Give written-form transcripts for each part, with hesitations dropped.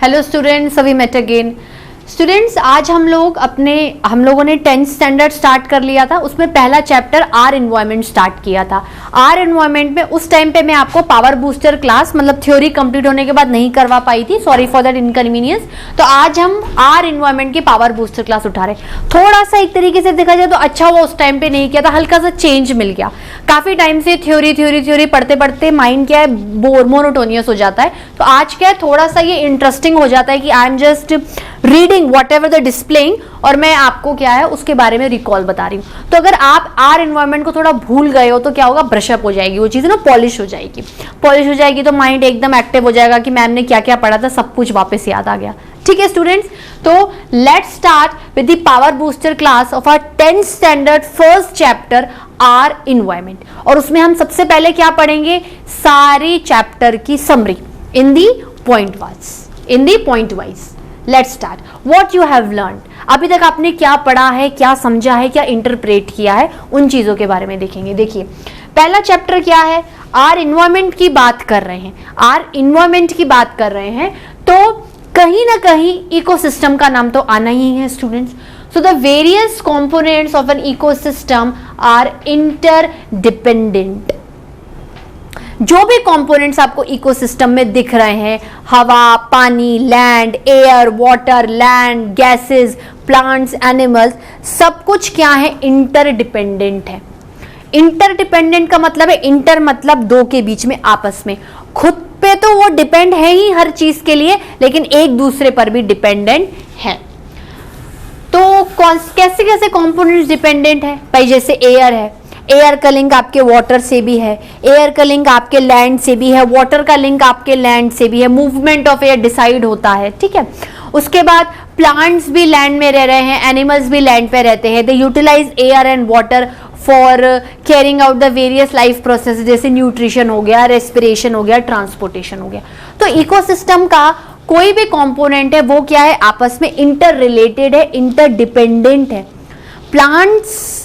Hello students, अभी met again. Students, आज हम लोगों ने 10th स्टैंडर्ड स्टार्ट कर लिया था। उसमें पहला चैप्टर आर एनवायरनमेंट स्टार्ट किया था। आर एनवायरनमेंट में उस टाइम पे मैं आपको पावर बूस्टर क्लास मतलब थ्योरी कंप्लीट होने के बाद नहीं करवा पाई थी, सॉरी फॉर दैट इनकन्वीनियंस। तो आज हम आर एनवायरनमेंट की पावर बूस्टर क्लास उठा रहे। थोड़ा सा एक तरीके से देखा जाए तो अच्छा हुआ उस टाइम पे नहीं किया था, हल्का सा चेंज मिल गया। काफी टाइम से थ्योरी पढ़ते पढ़ते माइंड क्या है, बोर मोनोटोनियस हो जाता है। तो आज क्या है, थोड़ा सा ये इंटरेस्टिंग हो जाता है कि I am just reading what ever the displaying और मैं आपको क्या है उसके बारे में रिकॉल बता रही हूँ। तो अगर आप आर एनवायरनमेंट को थोड़ा भूल गए हो तो क्या होगा, ब्रशअप हो जाएगी वो चीज़ ना, पॉलिश हो जाएगी तो माइंड एकदम एक्टिव हो जाएगा कि मैम ने क्या क्या पढ़ा था सब कुछ वापस याद आ गया। ठीक है स्टूडेंट्स, तो let's start with the power booster class of our 10th standard first chapter our environment. और उसमें हम सबसे पहले क्या पढ़ेंगे, सारे चैप्टर की summary in the point wise. Let's start what you have learn. अभी तक आपने क्या पढ़ा है, क्या समझा है, क्या इंटरप्रेट किया है, उन चीजों के बारे में देखेंगे। देखिए पहला चैप्टर क्या है, आर एनवायरनमेंट की बात कर रहे हैं। तो कहीं ना कहीं इकोसिस्टम का नाम तो आना ही है students. So the various components of an ecosystem are interdependent. जो भी कंपोनेंट्स आपको इकोसिस्टम में दिख रहे हैं, हवा, पानी, land, air, water, land, gases, plants, animals, सब कुछ क्या है, इंटरडिपेंडेंट है। इंटरडिपेंडेंट का मतलब है, इंटर मतलब दो के बीच में, आपस में। खुद पे तो वो डिपेंड है ही हर चीज के लिए, लेकिन एक दूसरे पर भी डिपेंडेंट है। तो कैसे कैसे कंपोनेंट्स डिपेंडेंट है भाई, जैसे एयर है, एयर का लिंक आपके वाटर से भी है, एयर का लिंक आपके लैंड से भी है, वाटर का लिंक आपके लैंड से भी है, मूवमेंट ऑफ एयर डिसाइड होता है। ठीक है, उसके बाद प्लांट्स भी लैंड में रह रहे हैं, एनिमल्स भी लैंड पे रहते हैं। They utilize air and water for carrying out the various life process, जैसे न्यूट्रिशन हो गया, रेस्पिरेशन हो गया, ट्रांसपोर्टेशन हो गया। तो इकोसिस्टम का कोई भी कंपोनेंट है वो क्या है, आपस में इंटर रिलेटेड है, इंटरडिपेंडेंट है। प्लांट्स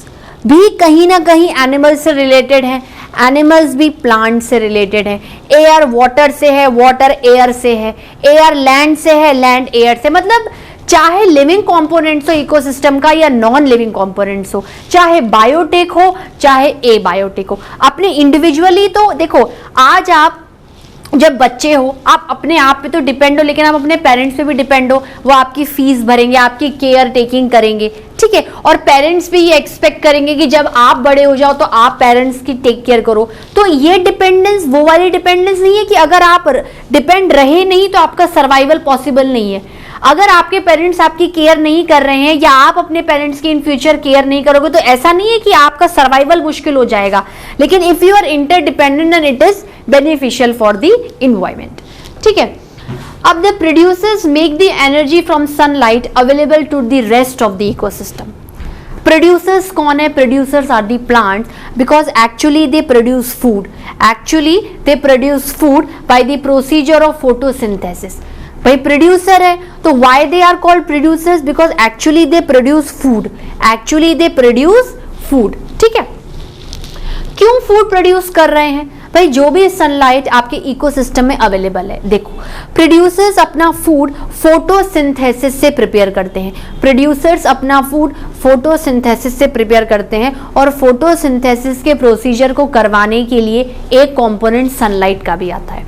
भी कहीं ना कहीं एनिमल्स से रिलेटेड है, एनिमल्स भी प्लांट से रिलेटेड है। एयर वाटर से है, वाटर एयर से है, एयर लैंड से है, लैंड एयर से। मतलब चाहे लिविंग कंपोनेंट्स हो इकोसिस्टम का या नॉन लिविंग कंपोनेंट्स हो, चाहे बायोटेक हो चाहे ए बायोटेक हो, अपने इंडिविजुअली तो देखो, आज आप जब बच्चे हो आप अपने आप पे तो डिपेंड हो, लेकिन आप अपने पेरेंट्स पे भी डिपेंड हो। वो आपकी फीस भरेंगे, आपकी केयर टेकिंग करेंगे, ठीक है। और पेरेंट्स भी ये एक्सपेक्ट करेंगे कि जब आप बड़े हो जाओ तो आप पेरेंट्स की टेक केयर करो। तो ये डिपेंडेंस वो वाली डिपेंडेंस नहीं है कि अगर आप डिपेंड रहे नहीं तो आपका सर्वाइवल पॉसिबल नहीं है। अगर आपके पेरेंट्स आपकी केयर नहीं कर रहे हैं या आप अपने पेरेंट्स की इन फ्यूचर केयर नहीं करोगे तो ऐसा नहीं है कि आपका सर्वाइवल मुश्किल हो जाएगा। लेकिन if you are interdependent and it is beneficial for the environment. ठीक है, अब the producers make the energy from sunlight available to the rest of the ecosystem. Producers कौन है, producers are the plants, because actually they produce food by the procedure of photosynthesis. भाई producer है तो why they are called producers, because actually they produce food. ठीक है, क्यों food produce कर रहे हैं भाई, जो भी सनलाइट आपके इकोसिस्टम में अवेलेबल है। देखो प्रोड्यूसर्स अपना फूड फोटोसिंथेसिस से प्रिपेयर करते हैं और फोटोसिंथेसिस के प्रोसीजर को करवाने के लिए एक कंपोनेंट सनलाइट का भी आता है।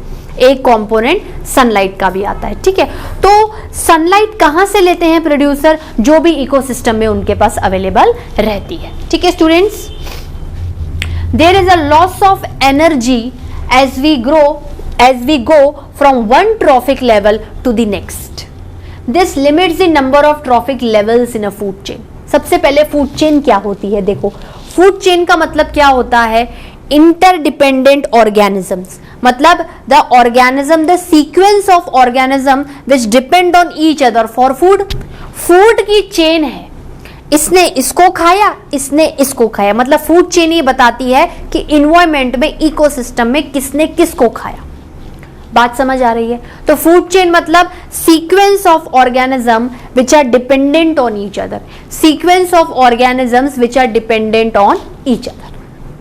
ठीक है, तो सनलाइट कहां से लेते हैं प्रोड्यूसर, जो भी इकोसिस्टम में उनके पास अवेलेबल रहती है। ठीक है students, there is a loss of energy as we go from one trophic level to the next. This limits the number of trophic levels in a food chain. सबसे पहले फूड चेन क्या होती है, देखो फूड चेन का मतलब क्या होता है, interdependent organisms, मतलब the sequence of organism which depend on each other for food. Food की चेन है, इसने इसको खाया, इसने इसको खाया, मतलब फूड चेन ये बताती है कि इन्वायरमेंट में, इकोसिस्टम में किसने किसको खाया। बात समझ आ रही है? तो फूड चेन मतलब sequence of organism which are dependent on each other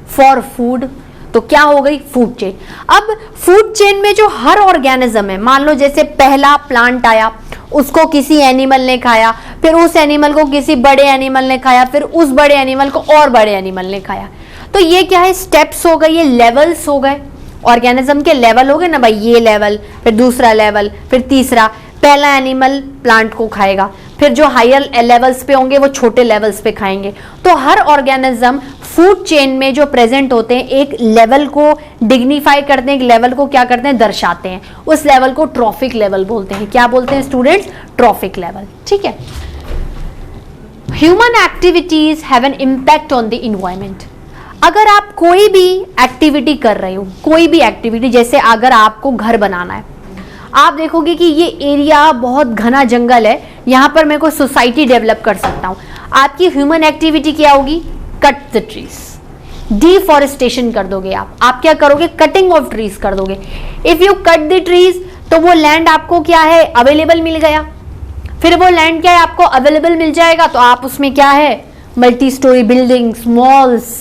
for food, तो क्या हो गई? Food chain. अब फूड चेन में जो हर ऑर्गेनिज्म है, मान लो जैसे पहला प्लांट आया, उसको किसी एनिमल ने खाया, फिर उस एनिमल को किसी बड़े एनिमल ने खाया, फिर उस बड़े एनिमल को और बड़े एनिमल ने खाया। तो ये क्या है? स्टेप्स हो गए, ये लेवल्स हो गए, ऑर्गेनिज्म के लेवल हो गए ना भाई। ये लेवल, फिर दूसरा लेवल, फिर तीसरा। पहला एनिमल प्लांट को खाएगा, फिर जो हायर लेवल्स पे होंगे वो छोटे लेवल्स पे खाएंगे। तो हर ऑर्गेनिज्म फूड चेन में जो प्रेजेंट होते हैं एक लेवल को डिग्निफाई करते हैं, एक लेवल को क्या करते हैं? दर्शाते हैं। उस लेवल को ट्रॉफिक लेवल बोलते हैं। क्या बोलते हैं स्टूडेंट्स? Trophic level. ठीक है। Human activities have an impact on the environment. अगर आप कोई भी एक्टिविटी कर रहे हो, कोई भी एक्टिविटी, जैसे अगर आपको घर बनाना है, आप देखोगे कि ये एरिया बहुत घना जंगल है, यहां पर मैं कोई सोसाइटी डेवलप कर सकता हूं। आपकी ह्यूमन एक्टिविटी क्या होगी? Cut the trees. डिफॉरेस्टेशन कर दोगे आप क्या करोगे? कटिंग ऑफ ट्रीज कर दोगे। If you cut the trees तो वो लैंड आपको क्या है? अवेलेबल मिल गया। फिर वो लैंड क्या है? आपको अवेलेबल मिल जाएगा तो आप उसमें क्या है? Multi storey buildings, malls,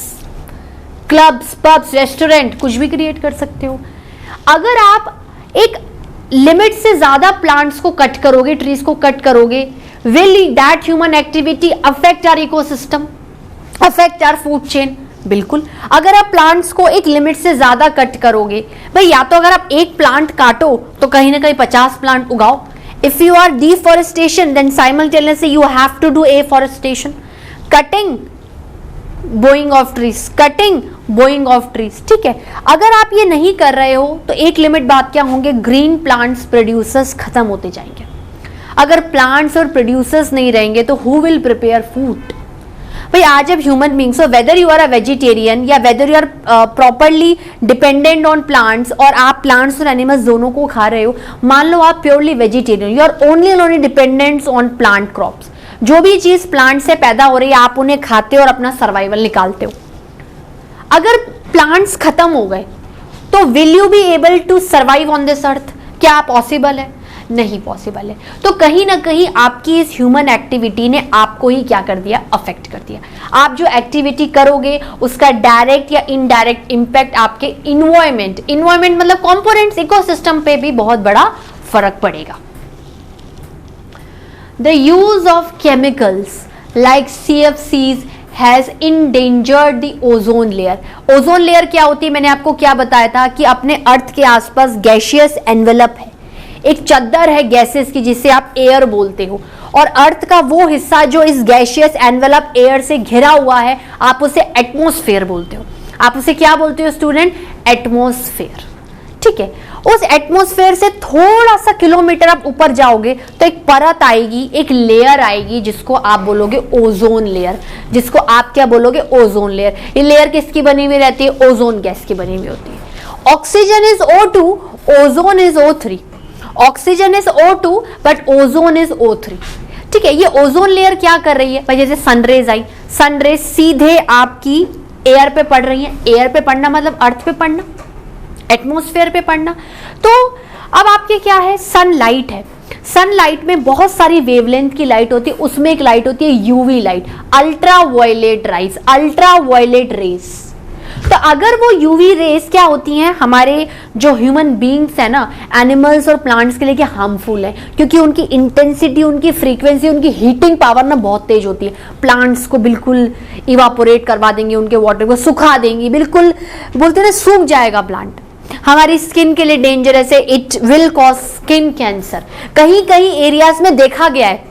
clubs, pubs, restaurant, कुछ भी क्रिएट कर सकते हो। अगर आप एक लिमिट से ज्यादा प्लांट्स को कट करोगे, ट्रीज को कट करोगे, will that human activity affect our ecosystem, affect our food chain? बिल्कुल। अगर आप प्लांट्स को एक लिमिट से ज्यादा कट करोगे, भाई या तो अगर आप एक प्लांट काटो तो कहीं ना कहीं 50 प्लांट उगाओ। If you are deforestation then simultaneously you have to do afforestation, cutting, bowing of trees, cutting, bowing of trees. ठीक है। अगर आप ये नहीं कर रहे हो तो एक लिमिट बाद क्या होंगे? ग्रीन प्लांट्स प्रोड्यूसर्स खत्म होते जाएंगे। अगर प्लांट्स और प्रोड्यूसर्स नहीं रहेंगे तो हु विल प्रिपेयर फूड? भाई आज जब ह्यूमन बींग्स हो, whether you are a vegetarian या whether you are properly dependent on plants, और आप प्लांट्स और एनिमल्स दोनों को खा रहे हो, मान लो आप purely vegetarian, you are only dependent on plant crops, जो भी चीज प्लांट से पैदा हो रही है आप उन्हें खाते हो और अपना सर्वाइवल निकालते हो। अगर प्लांट्स खत्म हो गए तो will you be able to survive on this earth? क्या पॉसिबल है? नहीं पॉसिबल है। तो कहीं ना कहीं आपकी इस ह्यूमन एक्टिविटी ने आपको ही क्या कर दिया? अफेक्ट कर दिया। आप जो एक्टिविटी करोगे उसका डायरेक्ट या इनडायरेक्ट इंपैक्ट आपके इन्वायरमेंट मतलब कंपोनेंट्स, इकोसिस्टम पे भी बहुत बड़ा फर्क पड़ेगा। The use of chemicals like CFCs has endangered the ozone layer. Ozone layer क्या होती है? मैंने आपको क्या बताया था कि अपने अर्थ के आसपास गैसियस एनवेलप है, एक चद्दर है गैसेस की जिसे आप एयर बोलते हो, और अर्थ का वो हिस्सा जो इस गैसियस एनवेलप एयर से घिरा हुआ है आप उसे एटमॉस्फेयर बोलते हो। आप उसे क्या बोलते हो स्टूडेंट? एटमॉस्फेयर। ठीक है। उस एटमॉस्फेयर से थोड़ा सा किलोमीटर आप ऊपर जाओगे तो एक परत आएगी, एक लेयर आएगी जिसको आप बोलोगे ओजोन लेयर, जिसको आप क्या बोलोगे? Ozone layer. ये लेयर किसकी बनी हुई रहती है? ओजोन गैस की बनी हुई होती है। Oxygen is O2, ozone is O3। Oxygen is O2 but ozone is O3। ठीक है। ये ओजोन लेयर क्या कर रही है? भाई जैसे सनरेज आई, सनरेज सीधे आपकी एयर पे पड़ रही है। एयर पे पड़ना मतलब अर्थ पे पड़ना, एटमॉस्फेयर पे पड़ना। तो अब आपके क्या है? सनलाइट है। सनलाइट में बहुत सारी वेवलेंथ की लाइट होती है, उसमें एक लाइट होती है UV light, ultra violet rays, ultra violet rays. तो अगर वो यूवी रेस क्या होती हैं? हमारे जो ह्यूमन बींग्स है ना, एनिमल्स और प्लांट्स के लिए क्या हार्मफुल है, क्योंकि उनकी इंटेंसिटी, उनकी फ्रीक्वेंसी, उनकी हीटिंग पावर ना बहुत तेज होती है। प्लांट्स को बिल्कुल इवापोरेट करवा देंगे, उनके वाटर को सुखा देंगी, बिल्कुल बोलते हैं ना सूख जाएगा प्लांट। हमारी स्किन के लिए डेंजरस है, it will cause skin cancer. कहीं कहीं एरियाज में देखा गया है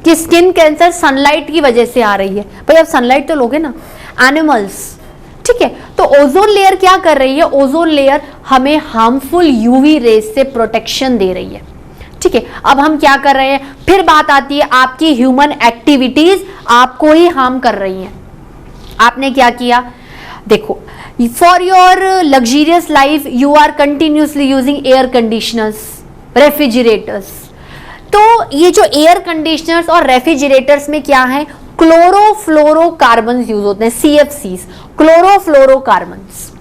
कि स्किन कैंसर सनलाइट की वजह से आ रही है। भाई अब सनलाइट तो लोगे ना, एनिमल्स। ठीक है। तो ओजोन लेयर क्या कर रही है? ओजोन लेयर हमें हार्मफुल यूवी रेस से प्रोटेक्शन दे रही है। ठीक है। अब हम क्या कर रहे हैं? फिर बात आती है आपकी ह्यूमन एक्टिविटीज आपको ही हार्म कर रही हैं। आपने क्या किया? देखो, for your luxurious life you are continuously using air conditioners, refrigerators. तो ये जो एयर कंडीशनर्स और रेफ्रिजरेटर्स में क्या है? क्लोरोफ्लोरोकार्बन्स यूज होते हैं, CFCs, क्लोरोफ्लोरोकार्बन्स।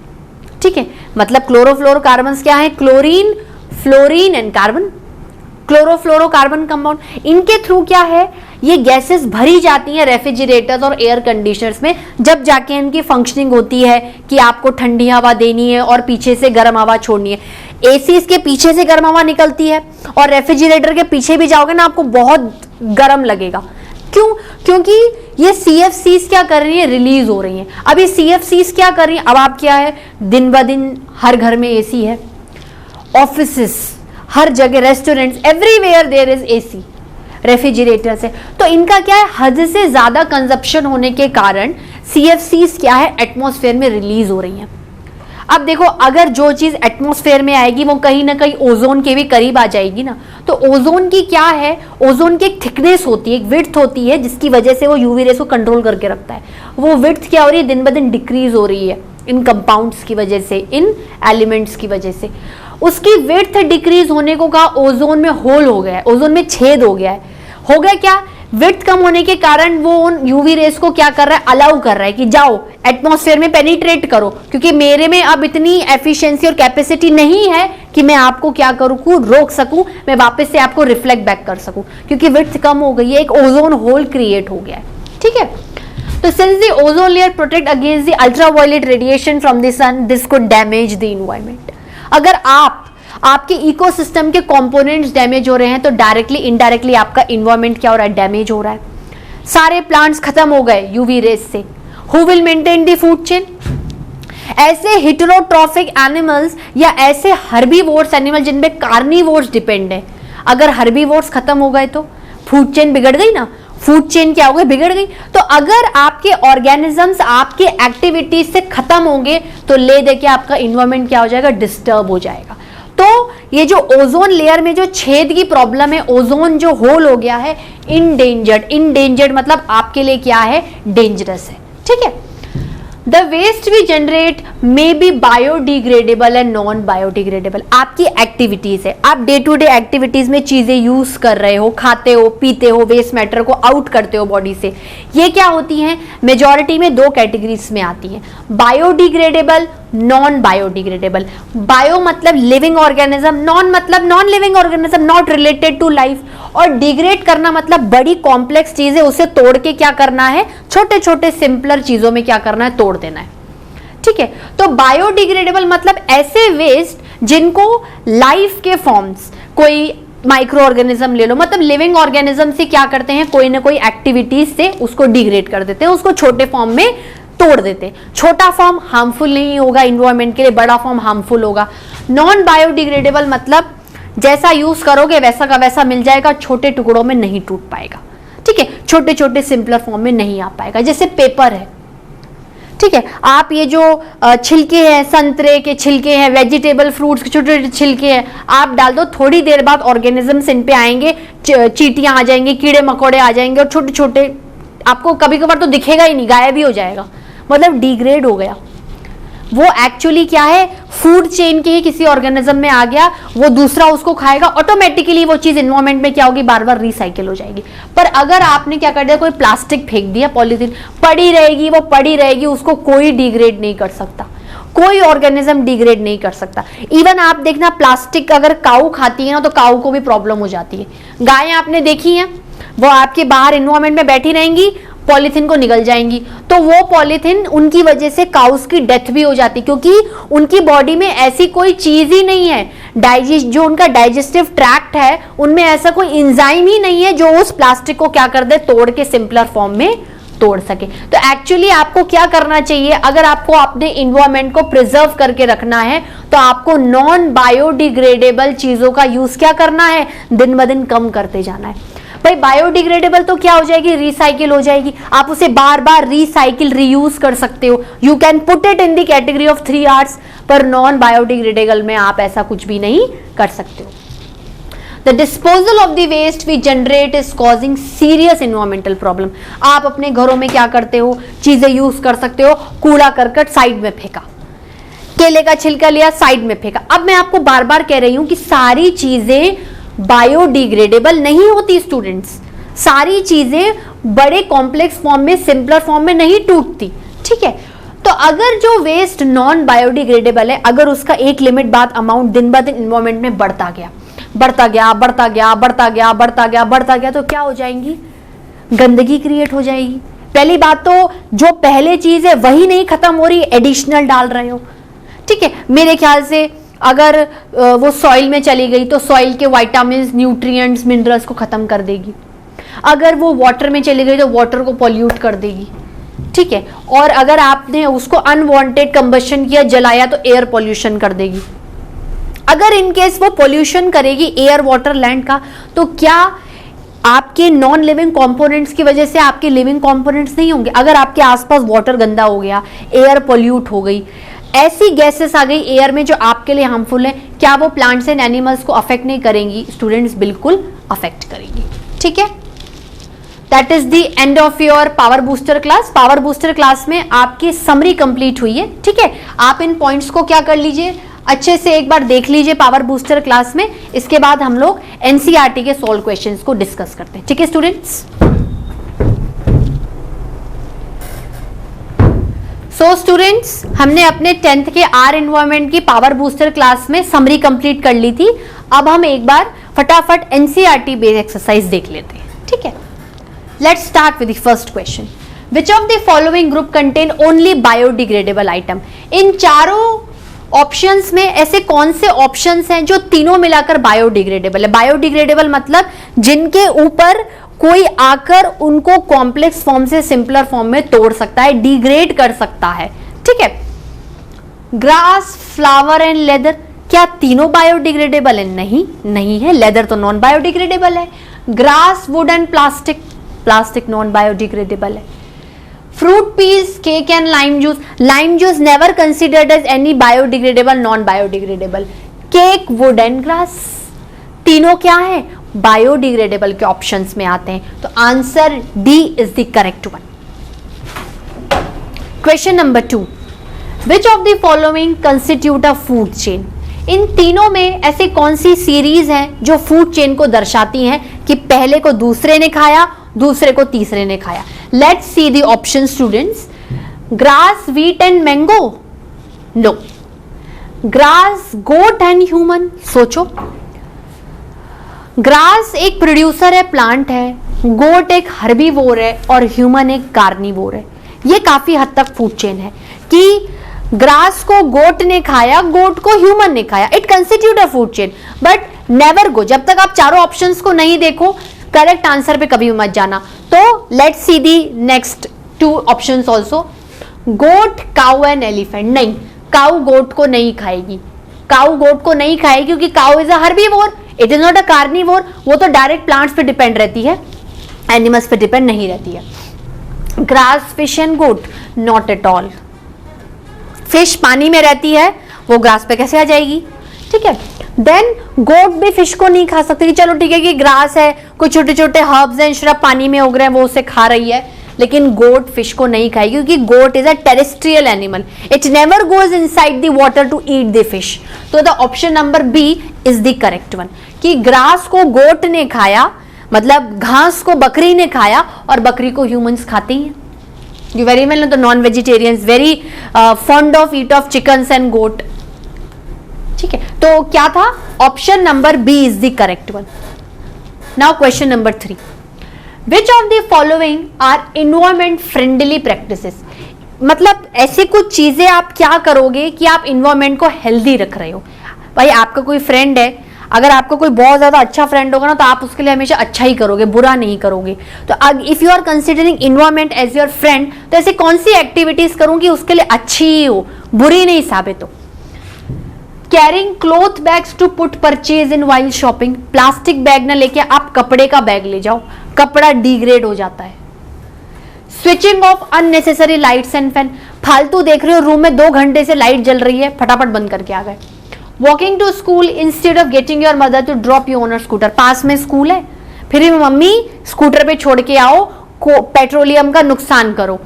ठीक है। मतलब क्लोरोफ्लोरोकार्बन्स क्या है? Chlorine, fluorine and carbon, chlorofluorocarbon compound. इनके थ्रू क्या है? ये गैसेस भरी जाती हैं रेफ्रिजरेटर्स और एयर कंडीशनर्स में, जब जाके इनकी फंक्शनिंग होती है कि आपको ठंडी हवा देनी है और पीछे से गर्म हवा छोड़नी है। एसी इसके पीछे से गर्म हवा निकलती है और रेफ्रिजरेटर के पीछे भी जाओगे ना आपको बहुत गर्म लगेगा। क्यों? क्योंकि ये CFCs क्या कर रही है, रिलीज हो रही हैं। अब ये CFCs क्या कर रही है, अब आप क्या है, दिन ब दिन हर घर में एसी है, ऑफिसेस, हर जगह, restaurants, everywhere there is AC, refrigerators है, तो इनका क्या है, हद से ज्यादा कंजप्शन होने के कारण CFCs क्या है, एटमॉस्फेयर में रिलीज हो रही हैं। अब देखो, अगर जो चीज एटमॉस्फेयर में आएगी वो कहीं ना कहीं ओजोन के भी करीब आ जाएगी ना, तो ओजोन की क्या है, ओजोन की एक थिकनेस होती है, एक विड्थ होती है, जिसकी वजह से वो यूवी रेस को कंट्रोल करके रखता है। वो विड्थ क्या हो रही है, दिन ब दिन डिक्रीज हो रही है इन कंपाउंड्स की वजह से, इन एलिमेंट्स की वजह से। उसकी विड्थ डिक्रीज होने को कहा, ओजोन में होल हो गया है, ओजोन में छेद हो गया है। हो गया क्या, विड्थ कम होने के कारण वो उन यूवी रेस को क्या कर रहा है, अलाउ कर रहा है कि जाओ एटमॉस्फेयर में पेनिट्रेट करो, क्योंकि मेरे में अब इतनी एफिशिएंसी और कैपेसिटी नहीं है कि मैं आपको क्या करूँ, रोक सकूं, मैं वापस से आपको रिफ्लेक्ट बैक कर सकूं, क्योंकि विड्थ कम हो गई है, एक ओजोन होल क्रिएट हो गया है। ठीक है, तो since the ozone layer protect against the ultraviolet radiation from the sun, this could damage the environment. अगर आपके इकोसिस्टम के कंपोनेंट्स डैमेज हो रहे हैं तो डायरेक्टली इनडायरेक्टली आपका इन्वायरमेंट क्या हो रहा है, डैमेज हो रहा है। सारे प्लांट्स खत्म हो गए यूवी रेस से, who will maintain the food chain? ऐसे हिटेरोट्रॉफिक एनिमल्स या ऐसे हर्बीवोर्स एनिमल जिनपे कार्निवोर्स डिपेंड है, अगर हर्बीवोर्स खत्म हो गए तो फूड चेन बिगड़ गई ना, फूड चेन क्या हो गई, बिगड़ गई। तो अगर आपके ऑर्गेनिजम्स आपके एक्टिविटीज से खत्म होंगे तो ले दे के आपका इन्वायरमेंट क्या हो जाएगा, डिस्टर्ब हो जाएगा। तो ये जो ओजोन लेयर में जो छेद की प्रॉब्लम है, ओजोन जो होल हो गया है, इंडेंजर्ड मतलब आपके लिए क्या है, डेंजरस है। ठीक है, the waste we generate may be biodegradable and non biodegradable. आपकी एक्टिविटीज है, आप डे टू डे एक्टिविटीज में चीजें यूज कर रहे हो, खाते हो, पीते हो, वेस्ट मैटर को आउट करते हो बॉडी से, ये क्या होती हैं, मेजॉरिटी में दो कैटेगरीज में आती हैं, बायोडिग्रेडेबल, नॉन बायोडिग्रेडेबल। बायो मतलब लिविंग ऑर्गेनिज्म, नॉन मतलब non living organism, not related to life, और डिग्रेड करना मतलब बड़ी कॉम्प्लेक्स चीज है, उसे तोड़ के क्या करना है, छोटे छोटे सिंपलर चीजों में क्या करना है, तोड़ देना है। ठीक है, तो बायोडिग्रेडेबल मतलब ऐसे वेस्ट जिनको लाइफ के फॉर्म्स, कोई माइक्रो ऑर्गेनिज्म ले लो, मतलब लिविंग ऑर्गेनिज्म से क्या करते हैं, कोई ना कोई एक्टिविटीज से उसको डिग्रेड कर देते हैं, उसको छोटे फॉर्म में तोड़ देते। छोटा फॉर्म हार्मफुल नहीं होगा इन्वायरमेंट के लिए, बड़ा फॉर्म हार्मफुल होगा। नॉन बायोडिग्रेडेबल मतलब जैसा यूज करोगे वैसा का वैसा मिल जाएगा, छोटे टुकड़ों में नहीं टूट पाएगा। ठीक है, छोटे छोटे सिंपलर फॉर्म में नहीं आ पाएगा, जैसे पेपर है। ठीक है, आप ये जो छिलके हैं, संतरे के छिलके हैं, वेजिटेबल फ्रूट्स के छोटे छोटे छिलके हैं, आप डाल दो, थोड़ी देर बाद ऑर्गेनिजम्स इन पे आएंगे, चींटियां आ जाएंगी, कीड़े मकोड़े आ जाएंगे, और छोटे छोटे आपको कभी कभार तो दिखेगा ही नहीं, गायब ही हो जाएगा, मतलब डिग्रेड हो गया। वो एक्चुअली क्या है, फूड चेन के ही किसी ऑर्गेनिज्म में आ गया, वो दूसरा उसको खाएगा, ऑटोमेटिकली वो चीज एनवायरमेंट में क्या होगी, बार बार रिसाइकिल हो जाएगी। पर अगर आपने क्या कर दिया, कोई प्लास्टिक फेंक दिया, पॉलीथीन पड़ी रहेगी, वो पड़ी रहेगी, उसको कोई डिग्रेड नहीं कर सकता, कोई ऑर्गेनिज्म डिग्रेड नहीं कर सकता। इवन आप देखना, प्लास्टिक अगर काऊ खाती है ना तो काऊ को भी प्रॉब्लम हो जाती है। गायें आपने देखी हैं, वो आपके बाहर एनवायरमेंट में बैठी रहेंगी, पॉलीथीन को निगल जाएंगी, तो वो पॉलीथीन उनकी वजह से काउस की डेथ भी हो जाती, क्योंकि उनकी बॉडी में ऐसी कोई चीज ही नहीं है, जो उनका डाइजेस्टिव ट्रैक्ट है उनमें ऐसा कोई एंजाइम ही नहीं है जो उस प्लास्टिक को क्या कर दे, तोड़ के सिंपलर फॉर्म में तोड़ सके। तो एक्चुअली आपको क्या करना चाहिए, अगर आपको अपने इन्वायरमेंट को प्रिजर्व करके रखना है तो आपको नॉन बायोडिग्रेडेबल चीजों का यूज क्या करना है, दिन ब दिन कम करते जाना है। भाई बायोडिग्रेडेबल तो क्या हो जाएगी, रिसाइकिल हो जाएगी, आप उसे बार बार रिसाइकिल रीयूज कर सकते हो, you can put it in the category of 3 R's। पर नॉन बायोडिग्रेडेबल में आप ऐसा कुछ भी नहीं कर सकते हो। The disposal of the waste we generate is causing serious environmental problem। आप अपने घरों में क्या करते हो, चीजें यूज कर सकते हो, कूड़ा करकट साइड में फेंका, केले का छिलका लिया साइड में फेंका। अब मैं आपको बार बार कह रही हूं कि सारी चीजें बायोडिग्रेडेबल नहीं होती स्टूडेंट्स, सारी चीजें बड़े कॉम्प्लेक्स फॉर्म में, सिंपलर फॉर्म में नहीं टूटती। ठीक है, तो अगर जो वेस्ट नॉन बायोडिग्रेडेबल है, अगर उसका एक लिमिट बाद अमाउंट दिन ब दिन इन्वायरमेंट में बढ़ता गया, बढ़ता गया, बढ़ता गया, बढ़ता गया, बढ़ता गया, बढ़ता गया, तो क्या हो जाएंगी, गंदगी क्रिएट हो जाएगी। पहली बात तो जो पहले चीज है वही नहीं खत्म हो रही, एडिशनल डाल रहे हो। ठीक है, मेरे ख्याल से अगर वो सॉइल में चली गई तो सॉइल के विटामिन्स, न्यूट्रिएंट्स, मिनरल्स को खत्म कर देगी। अगर वो वाटर में चली गई तो वाटर को पॉल्यूट कर देगी। ठीक है, और अगर आपने उसको अनवांटेड कंबशन किया, जलाया, तो एयर पॉल्यूशन कर देगी। अगर इनकेस वो पॉल्यूशन करेगी एयर, वाटर, लैंड का, तो क्या आपके नॉन लिविंग कंपोनेंट्स की वजह से आपके लिविंग कंपोनेंट्स नहीं होंगे? अगर आपके आसपास वाटर गंदा हो गया, एयर पॉल्यूट हो गई, ऐसी गैसेस आ गई एयर में जो आपके लिए हार्मफुल है, क्या वो प्लांट्स एंड एनिमल्स को अफेक्ट नहीं करेंगी? स्टूडेंट्स, बिल्कुल अफेक्ट करेंगी। ठीक है, that is the end of your power booster class. Power booster class में आपकी समरी कंप्लीट हुई है। ठीक है, आप इन पॉइंट्स को क्या कर लीजिए, अच्छे से एक बार देख लीजिए पावर बूस्टर क्लास में। इसके बाद हम लोग एनसीईआरटी के सॉल्व क्वेश्चंस को डिस्कस करते हैं। ठीक है स्टूडेंट्स, सो स्टूडेंट्स, हमने अपने 10th के आर एनवायरमेंट की पावर बूस्टर क्लास में समरी कंप्लीट कर ली थी। अब हम एक बार फटाफट एनसीईआरटी बेस्ड एक्सरसाइज देख लेते हैं। ठीक है, let's start with the first question. Which of the following group contain only biodegradable item? इन चारों ऑप्शंस में ऐसे कौन से ऑप्शंस हैं जो तीनों मिलाकर बायोडिग्रेडेबल है? बायोडिग्रेडेबल मतलब जिनके ऊपर कोई आकर उनको कॉम्प्लेक्स फॉर्म से सिंपलर फॉर्म में तोड़ सकता है, डिग्रेड कर सकता है। ठीक है, ग्रास, फ्लावर एंड लेदर, क्या तीनों बायोडिग्रेडेबल है? नहीं, नहीं है। लेदर तो नॉन बायोडिग्रेडेबल है। Grass, would and plastic, plastic non biodegradable है। fruit peels, cake and lime juice, lime juice never considered as any biodegradable, non biodegradable. cake, wood and grass, तीनों क्या है? बायोडिग्रेडेबल के ऑप्शंस में आते हैं। तो answer D is the correct one. Question number 2, which of the following constitute a food chain? इन तीनों में ऐसी कौन सी सीरीज है जो फूड चेन को दर्शाती हैं कि पहले को दूसरे ने खाया, दूसरे को तीसरे ने खाया? Let's see the option students. Grass, wheat and mango, no. Grass, goat and human, सोचो। ग्रास एक प्रोड्यूसर है, प्लांट है, गोट एक हर्बीवोर है और ह्यूमन एक कार्निवोर है। ये काफी हद तक फूड चेन है कि ग्रास को गोट ने खाया, गोट को ह्यूमन ने खाया। It constitute a food chain, but never go, जब तक आप चारों ऑप्शंस को नहीं देखो करेक्ट आंसर पे कभी मत जाना। तो let's see the next 2 options also. Goat, cow and elephant, नहीं, काउ गोट को नहीं खाएगी। काउ गोट को नहीं खाएगी क्योंकि cow is a herbivore, it is not a carnivore. वो तो डायरेक्ट प्लांट्स पे डिपेंड रहती है, एनिमल्स पे डिपेंड नहीं रहती है। Grass, fish and goat, not at all. Fish पानी में रहती है, वो ग्रास पे कैसे आ जाएगी? ठीक है, देन गोट भी फिश को नहीं खा सकती। चलो ठीक है कि ग्रास है, कुछ छोटे छोटे हर्ब्स एंड श्रब पानी में उग रहे हैं, वो उसे खा रही है, लेकिन गोट फिश को नहीं खाएगी क्योंकि goat is a terrestrial animal, it never goes inside the water to eat the fish. तो the option number B is the correct one कि ग्रास को गोट ने खाया, मतलब घास को बकरी ने खाया, और बकरी को ह्यूमंस खाते ही हैं। You very well know the non-vegetarians very fond of eat of chickens and goat. ठीक है, तो क्या था? Option number B is the correct one. Now question number 3, which of the following are environment friendly practices? मतलब ऐसी कुछ चीजें आप क्या करोगे कि आप इन्वायरमेंट को हेल्दी रख रहे हो। भाई आपका कोई फ्रेंड है, अगर आपका कोई बहुत ज्यादा अच्छा फ्रेंड होगा ना तो आप उसके लिए हमेशा अच्छा ही करोगे, बुरा नहीं करोगे। तो if you are considering environment as your friend, तो ऐसी कौन सी एक्टिविटीज करूंगी उसके लिए अच्छी ही हो, बुरी नहीं साबित हो। Carrying cloth bags to put purchase in while shopping, plastic bag ना लेके आप कपड़े का बैग ले जाओ, कपड़ा डिग्रेड हो जाता है। Switching off unnecessary lights and fan, फालतू देख रहे हो रूम में 2 घंटे से लाइट जल रही है, फटाफट बंद करके आ गए। Walking to school instead of getting your mother to drop you on a scooter, पास में स्कूल है फिर भी मम्मी स्कूटर पे छोड़ के आओ, पेट्रोलियम का नुकसान करो,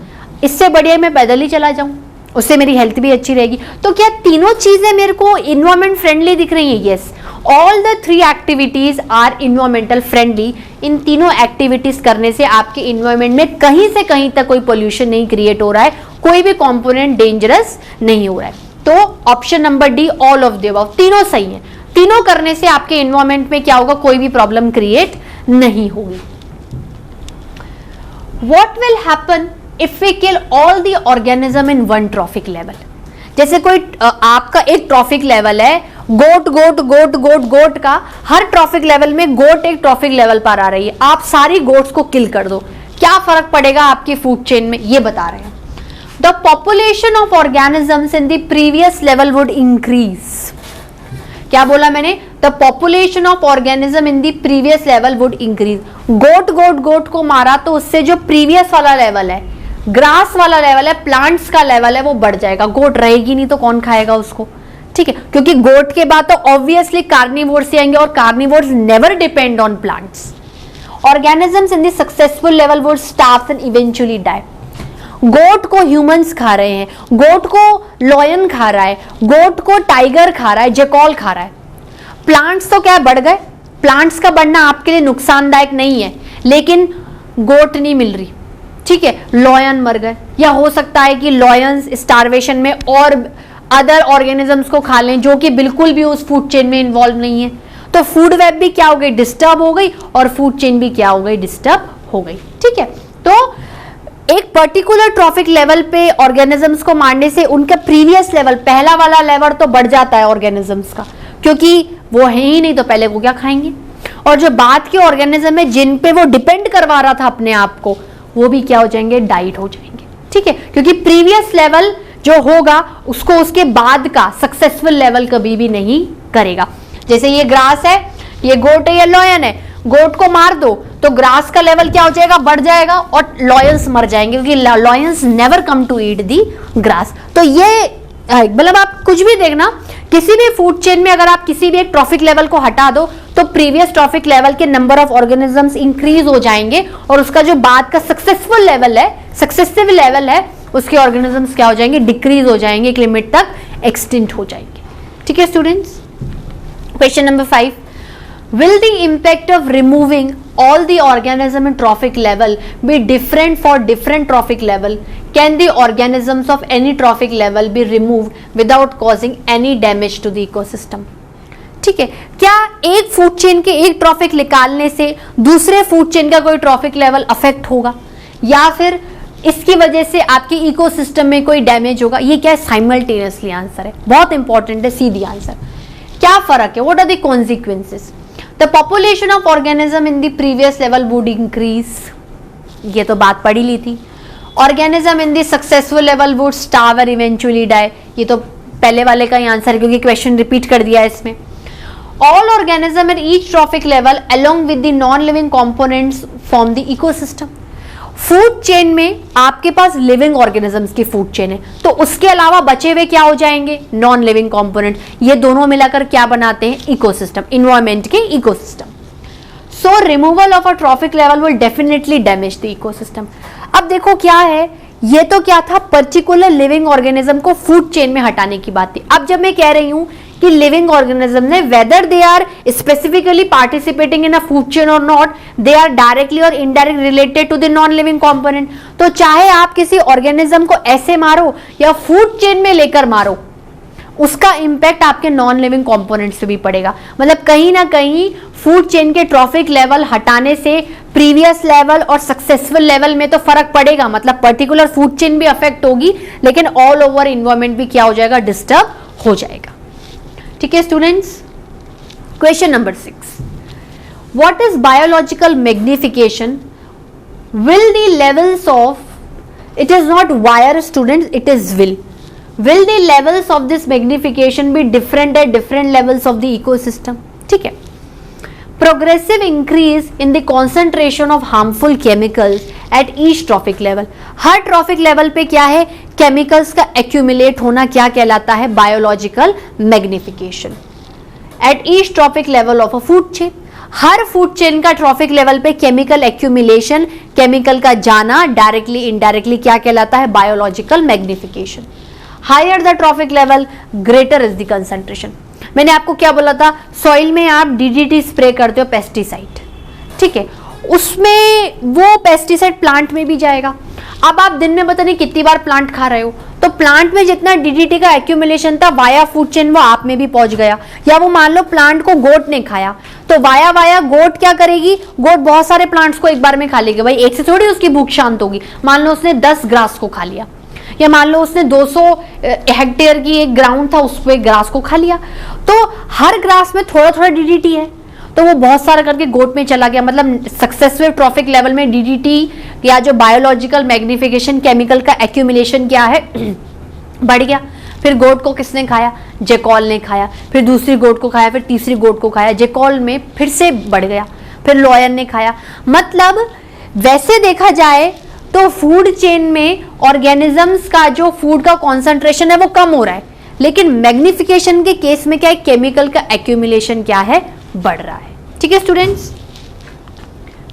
इससे बढ़िया मैं पैदल ही चला जाऊं, उससे मेरी हेल्थ भी अच्छी रहेगी। तो क्या तीनों चीजें मेरे को इन्वायरमेंट फ्रेंडली दिख रही है? Yes, all the 3 activities are environmental friendly. इन तीनों एक्टिविटीज करने से आपके इन्वायरमेंट में कहीं से कहीं तक कोई पोल्यूशन नहीं क्रिएट हो रहा है, कोई भी कंपोनेंट डेंजरस नहीं हो रहा है। तो option number D, all of the above, तीनों सही है। तीनों करने से आपके इन्वायरमेंट में क्या होगा? कोई भी प्रॉब्लम क्रिएट नहीं होगी। What will happen if we kill all the organism in one trophic level? जैसे कोई आपका एक ट्रॉफिक लेवल है, गोट गोट गोट गोट गोट का, हर ट्रॉफिक लेवल में गोट एक ट्रॉफिक लेवल पर आ रही है, आप सारी गोट्स को किल कर दो, क्या फर्क पड़ेगा आपकी फूड चेन में, ये बता रहे हैं। The population of organisms in the previous level would increase. क्या बोला मैंने? The population of organism in the previous level would increase. Goat goat goat को मारा तो उससे जो प्रीवियस वाला लेवल है, ग्रास वाला लेवल है, प्लांट्स का लेवल है, वो बढ़ जाएगा। गोट रहेगी नहीं तो कौन खाएगा उसको, ठीक है, क्योंकि गोट के बाद तो ऑब्वियसली कार्निवोर्स आएंगे और carnivores never depend on plants. Organisms in the successful level would starve and eventually die. Goat को ह्यूमंस खा रहे हैं, गोट को लॉयन खा रहा है, गोट को टाइगर खा रहा है, जैकॉल खा रहा है। प्लांट्स तो क्या बढ़ गए, प्लांट्स का बढ़ना आपके लिए नुकसानदायक नहीं है, लेकिन गोट नहीं मिल रही, ठीक है, लॉयन मर गए, या हो सकता है कि लॉयंस स्टारवेशन में और अदर ऑर्गेनिजम्स को खा लें जो कि बिल्कुल भी उस फूड चेन में इन्वॉल्व नहीं है। तो फूड वेब भी क्या हो गई, डिस्टर्ब हो गई, और फूड चेन भी क्या हो गई, डिस्टर्ब हो गई, ठीक है। तो एक पर्टिकुलर ट्रॉफिक लेवल पे ऑर्गेनिजम्स को मारने से उनका प्रीवियस लेवल, पहला वाला लेवल तो बढ़ जाता है ऑर्गेनिजम्स का, क्योंकि वो है ही नहीं तो पहले को क्या खाएंगे। और जो बाद के ऑर्गेनिज्म है जिन पे वो डिपेंड करवा रहा था अपने आप को, वो भी क्या हो जाएंगे, डाइट हो जाएंगे, ठीक है, क्योंकि प्रीवियस लेवल जो होगा उसको उसके बाद का सक्सेसफुल लेवल कभी भी नहीं करेगा। जैसे ये ग्रास है, ये गोट है, ये लॉयन है, गोट को मार दो तो ग्रास का लेवल क्या हो जाएगा, बढ़ जाएगा, और लॉयंस मर जाएंगे, क्योंकि lions never come to eat the grass. तो ये मतलब आप कुछ भी देखना, किसी भी फूड चेन में अगर आप किसी भी एक ट्रॉफिक लेवल को हटा दो तो प्रीवियस ट्रॉफिक लेवल के नंबर ऑफ ऑर्गेनिजम्स इंक्रीज हो जाएंगे, और उसका जो बाद का सक्सेसिव लेवल है उसके ऑर्गेनिजम्स क्या हो जाएंगे, डिक्रीज हो जाएंगे, एक लिमिट तक एक्सटिंक्ट हो जाएंगे, ठीक है students. Question number 5, will the impact of removing all the organism in trophic level be different for different trophic level? Can the organisms of any trophic level be removed without causing any damage to the ecosystem? ठीक है, क्या एक food chain के एक traffic निकालने से दूसरे food chain का कोई ट्रॉफिक लेवल अफेक्ट होगा, या फिर इसकी वजह से आपके इकोसिस्टम में कोई डैमेज होगा? ये क्या साइमल्टेनियसली आंसर है, बहुत इंपॉर्टेंट है, सीधी आंसर। क्या फर्क है, what are the consequences? The population of organism in the previous level would increase, ये तो बात पढ़ी ली थी। Organism in the successful level would starve or eventually die, ये तो पहले वाले का ही आंसर है क्योंकि क्वेश्चन रिपीट कर दिया है इसमें। All organism at each trophic level along with the non-living components form the ecosystem। Food chain में आपके पास लिविंग ऑर्गेनिजम्स की फूड चेन है, तो उसके अलावा बचे हुए क्या हो जाएंगे, नॉन लिविंग कंपोनेंट। ये दोनों मिलाकर क्या बनाते हैं, इकोसिस्टम, इन्वायरमेंट के ecosystem. So removal of a trophic level will definitely damage the ecosystem. अब देखो क्या है, ये तो क्या था, पर्टिकुलर लिविंग ऑर्गेनिज्म को फूड चेन में हटाने की बात थी। अब जब मैं कह रही हूं कि लिविंग ऑर्गेनिज्म ने whether they are specifically participating in a food chain or not, they are directly or indirect related to the non living component. तो चाहे आप किसी ऑर्गेनिज्म को ऐसे मारो या फूड चेन में लेकर मारो, उसका इंपैक्ट आपके नॉन लिविंग कंपोनेंट्स पे भी पड़ेगा। मतलब कहीं ना कहीं फूड चेन के ट्रॉफिक लेवल हटाने से प्रीवियस लेवल और सक्सेसफुल लेवल में तो फर्क पड़ेगा, मतलब पर्टिकुलर फूड चेन भी अफेक्ट होगी, लेकिन ऑल ओवर इन्वायरमेंट भी क्या हो जाएगा, डिस्टर्ब हो जाएगा। ठीक है students, question number 6, what is biological magnification? Will the levels of, it is not wire students, it is will the levels of this magnification be different at different levels of the ecosystem? ठीक है, progressive increase in the concentration of harmful chemicals at each trophic level। Her trophic level पे क्या है, chemicals का accumulate होना क्या कहलाता है, biological magnification at each trophic level of a food chain। हर फूड चेन का ट्रॉफिक लेवल पे केमिकल एक्यूमुलेशन, केमिकल का जाना डायरेक्टली इनडायरेक्टली क्या कहलाता है, biological magnification. Higher the trophic level greater is the concentration. मैंने आपको क्या बोला था, सॉइल में आप डीडीटी स्प्रे करते हो, पेस्टिसाइड, ठीक है, उसमें वो पेस्टिसाइड प्लांट में भी जाएगा। अब आप दिन में पता नहीं कितनी बार प्लांट खा रहे हो, तो प्लांट में जितना डीडीटी का एक्यूमुलेशन था वाया फूड चेन वो आप में भी पहुंच गया। या वो मान लो प्लांट को गोट ने खाया, तो वाया वाया गोट क्या करेगी, गोट बहुत सारे प्लांट्स को एक बार में खा लेगी। भाई एक से थोड़ी उसकी भूख शांत होगी। मान लो उसने 10 ग्रास को खा लिया, या मान लो उसने 200 हेक्टेयर की एक ग्राउंड था उस पे ग्रास को खा लिया, तो हर ग्रास में थोड़ा थोड़ा डीडीटी है, तो वो बहुत सारा करके गोट में चला गया। मतलब सक्सेसिव ट्रॉफिक लेवल में डीडीटी या जो बायोलॉजिकल मैग्निफिकेशन केमिकल का एक्यूमुलेशन क्या है बढ़ गया। फिर गोट को किसने खाया, जेकॉल ने खाया, फिर दूसरी गोट को खाया, फिर तीसरी गोट को खाया, जेकॉल में फिर से बढ़ गया, फिर लॉयर ने खाया। मतलब वैसे देखा जाए तो फूड चेन में ऑर्गेनिजम्स का जो फूड का कॉन्सेंट्रेशन है वो कम हो रहा है, लेकिन मैग्निफिकेशन के केस में क्या है, केमिकल का एक्यूमुलेशन क्या है, बढ़ रहा है। ठीक है students.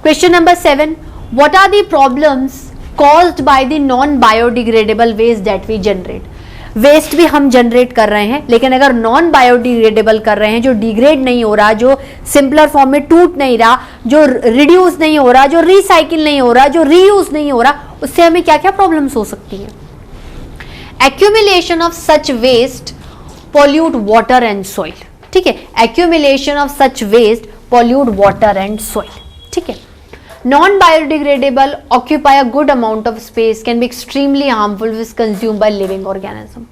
Question number 7, what are the problems caused by the non biodegradable waste that we generate. Waste भी हम जनरेट कर रहे हैं, लेकिन अगर नॉन बायोडिग्रेडेबल कर रहे हैं, जो डिग्रेड नहीं हो रहा, जो सिंपलर फॉर्म में टूट नहीं रहा, जो रिड्यूस नहीं हो रहा, जो रिसाइकिल नहीं हो रहा, जो रीयूज नहीं हो रहा, उससे हमें क्या क्या प्रॉब्लम्स हो सकती है। Accumulation of such waste pollute water and soil. ठीक है, accumulation of such waste pollute water and soil. ठीक है, non biodegradable occupy a good amount of space, can be extremely harmful which consume by living organism.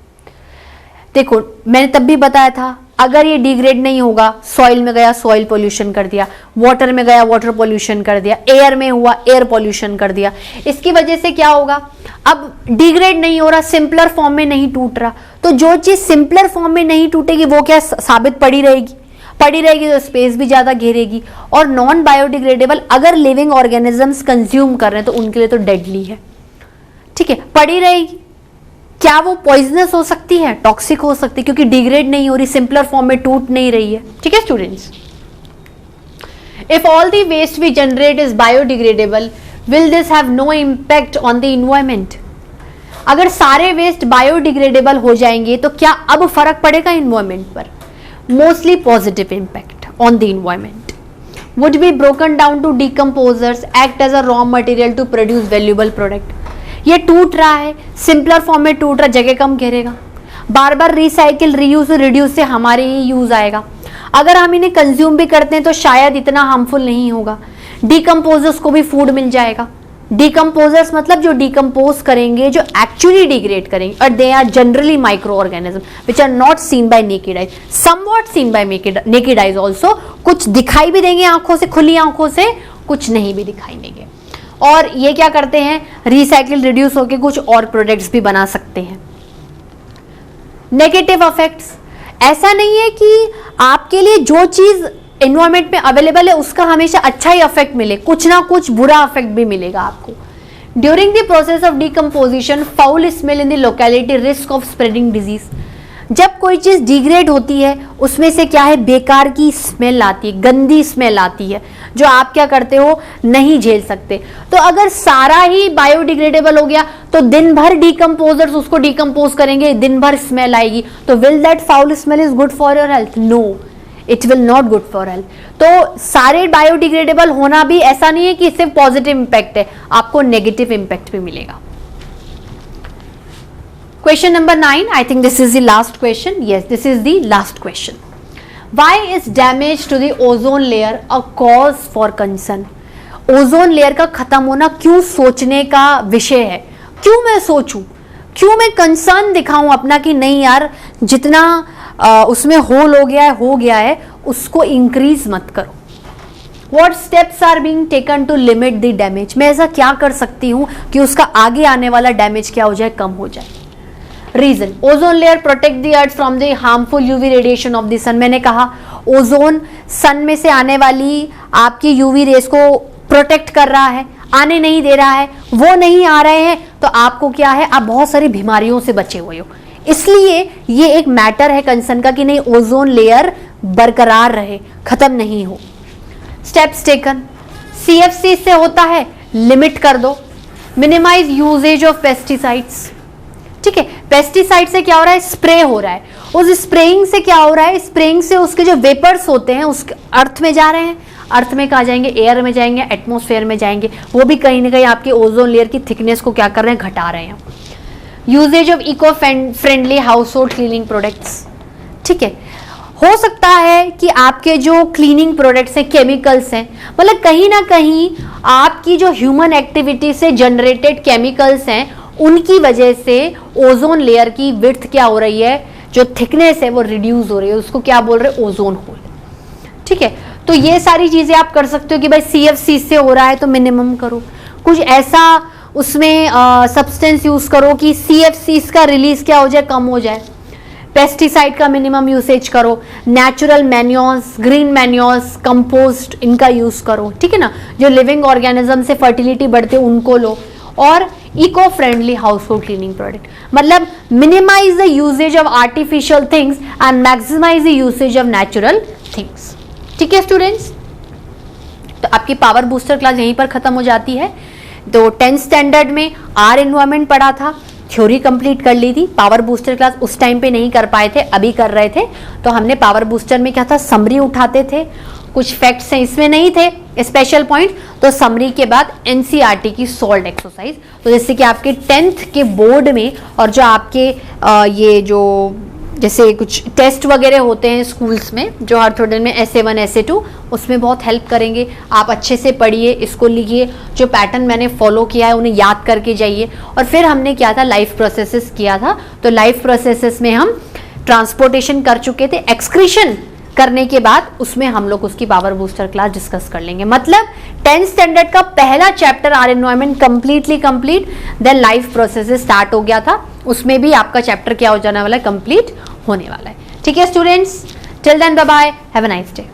देखो मैंने तब भी बताया था, अगर ये डिग्रेड नहीं होगा, सॉइल में गया सॉइल पोल्यूशन कर दिया, वाटर में गया वाटर पोल्यूशन कर दिया, एयर में हुआ एयर पोल्यूशन कर दिया। इसकी वजह से क्या होगा, अब डिग्रेड नहीं हो रहा, सिंपलर फॉर्म में नहीं टूट रहा, तो जो चीज सिंपलर फॉर्म में नहीं टूटेगी वो क्या साबित पड़ी रहेगी तो स्पेस भी ज्यादा घेरेगी। और नॉन बायोडिग्रेडेबल अगर लिविंग ऑर्गेनिजम्स कंज्यूम कर रहे हैं तो उनके लिए तो डेडली है। ठीक है, पड़ी रहेगी, क्या वो पॉइजनस हो सकती है, टॉक्सिक हो सकती है, क्योंकि डिग्रेड नहीं हो रही, सिंपलर फॉर्म में टूट नहीं रही है। ठीक है students, if all the waste we generate is biodegradable will this have no impact on the environment. अगर सारे वेस्ट बायोडिग्रेडेबल हो जाएंगे तो क्या अब फर्क पड़ेगा इन्वायरमेंट पर? Mostly positive impact on the environment. Would be broken down to decomposers, act as a raw material to produce valuable product. ये टूट रहा है, सिंपलर फॉर्म में टूट रहा, जगह कम घेरेगा, बार बार रिसाइकिल रीयूज रिड्यूस से हमारे ही यूज आएगा। अगर हम इन्हें कंज्यूम भी करते हैं तो शायद इतना हार्मफुल नहीं होगा। डीकम्पोजर्स को भी फूड मिल जाएगा। डीकम्पोजर्स मतलब जो डीकम्पोज करेंगे, जो एक्चुअली डिग्रेड करेंगे, और they are generally micro organism which are not seen by naked eyes, somewhat seen by naked eyes also. कुछ दिखाई भी देंगे आंखों से, खुली आंखों से, कुछ नहीं भी दिखाई देंगे। और ये क्या करते हैं, रिसाइकिल रिड्यूस होकर कुछ और प्रोडक्ट्स भी बना सकते हैं। नेगेटिव इफेक्ट्स, ऐसा नहीं है कि आपके लिए जो चीज एनवायरमेंट में अवेलेबल है उसका हमेशा अच्छा ही इफेक्ट मिले, कुछ ना कुछ बुरा इफेक्ट भी मिलेगा आपको। During the process of decomposition foul smell in the locality, risk of spreading disease. जब कोई चीज डिग्रेड होती है उसमें से क्या है, बेकार की स्मेल आती है, गंदी स्मेल आती है, जो आप क्या करते हो, नहीं झेल सकते। तो अगर सारा ही बायोडिग्रेडेबल हो गया तो दिन भर डीकम्पोजर्स उसको डीकम्पोज करेंगे, दिन भर स्मेल आएगी, तो will that foul smell is good for your health? No, it will not good for health. तो सारे बायोडिग्रेडेबल होना भी ऐसा नहीं है कि सिर्फ पॉजिटिव इंपैक्ट है, आपको नेगेटिव इंपैक्ट भी मिलेगा। Question number 9, I think this is the last question. Yes, this is the last question. Why is damage to the ozone layer a cause for concern? Ozone layer का खत्म होना क्यों सोचने का विषय है? क्यों मैं सोचूं, क्यों मैं कंसर्न दिखाऊं अपना कि नहीं यार जितना उसमें होल हो गया है उसको इंक्रीज मत करो। What steps are being taken to limit the damage? मैं ऐसा क्या कर सकती हूं कि उसका आगे आने वाला डैमेज क्या हो जाए, कम हो जाए। Reason, ozone layer protect the earth from the harmful UV radiation of the sun. मैंने कहा ओजोन सन में से आने वाली आपकी यूवी रेस को प्रोटेक्ट कर रहा है, आने नहीं दे रहा है, वो नहीं आ रहे हैं तो आपको क्या है, आप बहुत सारी बीमारियों से बचे हुए हो। इसलिए ये एक मैटर है कंसर्न का कि नहीं ओजोन लेयर बरकरार रहे, खत्म नहीं हो। स्टेप्स टेकन, CFC से होता है, लिमिट कर दो। Minimise usages of pesticides. ठीक है, पेस्टिसाइड से क्या हो रहा है, स्प्रे हो रहा है, उस स्प्रेइंग से क्या हो रहा है, स्प्रेइंग से उसके जो वेपर्स होते हैं उसके अर्थ में जा रहे हैं, अर्थ में कहाँ जाएंगे, एयर में जाएंगे, एटमॉस्फेयर में जाएंगे, वो भी कहीं ना कहीं आपके ओजोन लेयर की थिकनेस को क्या कर रहे हैं, घटा रहे हैं। Usages of eco friendly household cleaning products, ठीक है। हो सकता है कि आपके जो क्लीनिंग प्रोडक्ट्स हैं, केमिकल्स हैं, मतलब कहीं ना कहीं आपकी जो ह्यूमन एक्टिविटी से जनरेटेड केमिकल्स हैं उनकी वजह से ओजोन लेयर की विड्थ क्या हो रही है, जो थिकनेस है वो रिड्यूस हो रही है, उसको क्या बोल रहे हैं, ओजोन होल, ठीक है। तो ये सारी चीजें आप कर सकते हो कि भाई CFC से हो रहा है तो मिनिमम करो, कुछ ऐसा उसमें सब्सटेंस यूज करो कि CFC का रिलीज क्या हो जाए, कम हो जाए। पेस्टिसाइड का मिनिमम यूसेज करो, natural manures, green manures, compost, इनका यूज करो, ठीक है ना। जो लिविंग ऑर्गेनिज्म से फर्टिलिटी बढ़ते उनको लो, और eco friendly household cleaning product, मतलब minimize the usages of artificial things and maximize the usage of natural things, ठीक है स्टूडेंट्स। तो आपकी पावर बूस्टर क्लास यहीं पर खत्म हो जाती है। तो 10th स्टैंडर्ड में आर एनवायरमेंट पढ़ा था, थ्योरी कंप्लीट कर ली थी। पावर बूस्टर क्लास उस टाइम पे नहीं कर पाए थे, अभी कर रहे थे। तो हमने पावर बूस्टर में क्या था, समरी उठाते थे, कुछ फैक्ट्स हैं इसमें नहीं थे स्पेशल पॉइंट, तो समरी के बाद NCERT की सॉल्व एक्सरसाइज, तो जैसे कि आपके 10th के बोर्ड में और जो आपके ये जो जैसे कुछ टेस्ट वगैरह होते हैं स्कूल्स में, जो हर थोड़े में SA1 SA2, उसमें बहुत हेल्प करेंगे। आप अच्छे से पढ़िए, इसको लिखिए, जो पैटर्न मैंने फॉलो किया है उन्हें याद करके जाइए। और फिर हमने क्या था, लाइफ प्रोसेसेस किया था। तो लाइफ प्रोसेसेस में हम ट्रांसपोर्टेशन कर चुके थे, एक्सक्रीशन करने के बाद उसमें हम लोग उसकी पावर बूस्टर क्लास डिस्कस कर लेंगे। मतलब 10th स्टैंडर्ड का पहला chapter our environment completely complete, then life processes start हो गया था, उसमें भी आपका चैप्टर क्या हो जाने वाला है, कंप्लीट होने वाला है। ठीक है students, till then bye bye, have a nice day.